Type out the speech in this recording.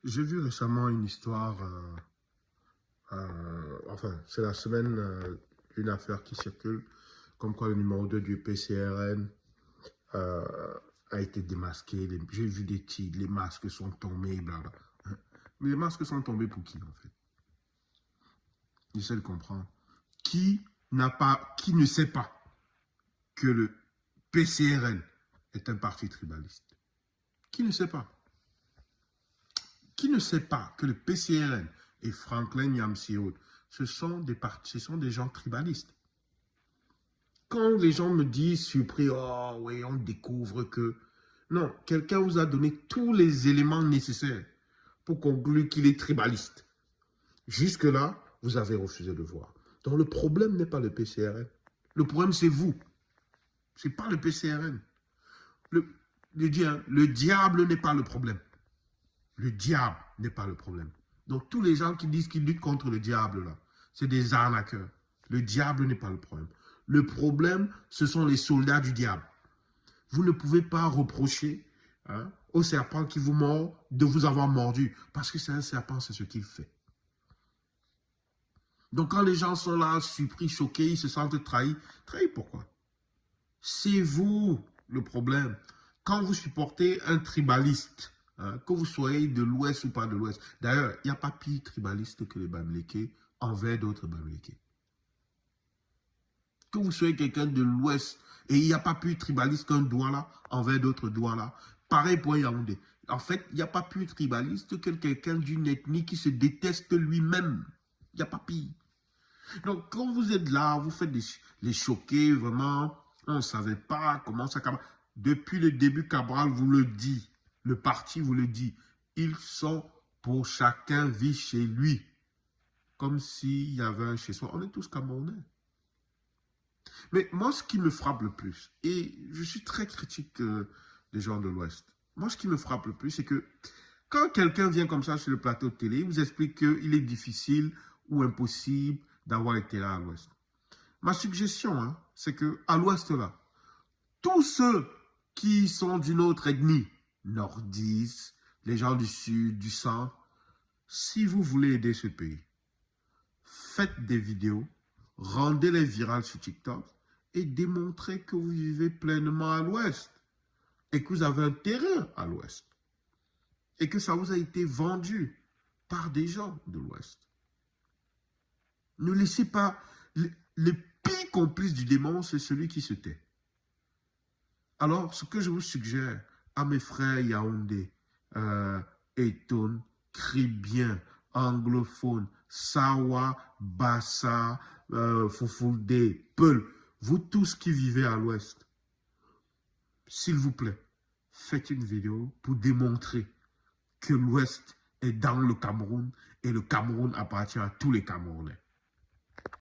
J'ai vu récemment une histoire, enfin, c'est la semaine, une affaire qui circule, comme quoi le numéro 2 du PCRN euh, a été démasqué. J'ai vu des titres, les masques sont tombés, blablabla. Mais les masques sont tombés pour qui, en fait? J'essaie de comprendre. Qui ne sait pas que le PCRN est un parti tribaliste? Qui ne sait pas? Qui ne sait pas que le PCRN et Franklin Yamsiot, ce sont des gens tribalistes? Quand les gens me disent surpris, oh oui, on découvre que... Non, quelqu'un vous a donné tous les éléments nécessaires pour conclure qu'il est tribaliste. Jusque-là, vous avez refusé de voir. Donc le problème n'est pas le PCRN. Le problème, c'est vous. Ce n'est pas le PCRN. Le diable n'est pas le problème. Le diable n'est pas le problème. Donc tous les gens qui disent qu'ils luttent contre le diable, là, c'est des arnaqueurs. Le diable n'est pas le problème. Le problème, ce sont les soldats du diable. Vous ne pouvez pas reprocher au serpent qui vous mord de vous avoir mordu. Parce que c'est un serpent, c'est ce qu'il fait. Donc quand les gens sont là, surpris, choqués, ils se sentent trahis. Trahis pourquoi? C'est vous le problème. Quand vous supportez un tribaliste, que vous soyez de l'Ouest ou pas de l'Ouest. D'ailleurs, il n'y a pas pire tribaliste que les Bamileke envers d'autres Bamileke. Que vous soyez quelqu'un de l'Ouest et il n'y a pas plus tribaliste qu'un Douala envers d'autres Douala. Pareil pour Yaoundé. En fait, il n'y a pas plus tribaliste que quelqu'un d'une ethnie qui se déteste lui-même. Il n'y a pas pire. Donc, quand vous êtes là, vous faites les choquer, vraiment, on ne savait pas comment ça... Depuis le début, Cabral vous le dit, le parti vous le dit, ils sont pour chacun vit chez lui, comme s'il y avait un chez soi. On est tous Camerounais. Mais moi, ce qui me frappe le plus, et je suis très critique des gens de l'Ouest, moi, ce qui me frappe le plus, c'est que quand quelqu'un vient comme ça sur le plateau de télé, il vous explique qu'il est difficile ou impossible d'avoir été là à l'Ouest. Ma suggestion, c'est qu'à l'Ouest, là, tous ceux qui sont d'une autre ethnie, nordistes, les gens du sud, du centre, si vous voulez aider ce pays, faites des vidéos, rendez-les virales sur TikTok et démontrez que vous vivez pleinement à l'Ouest et que vous avez un terrain à l'Ouest et que ça vous a été vendu par des gens de l'Ouest. Ne laissez pas... Le pire complice du démon, c'est celui qui se tait. Alors, ce que je vous suggère à mes frères Yaoundé, Eton, Cribien, anglophone, Sawa, Bassa, Foufoulde, Peul, vous tous qui vivez à l'Ouest, s'il vous plaît, faites une vidéo pour démontrer que l'Ouest est dans le Cameroun et le Cameroun appartient à tous les Camerounais.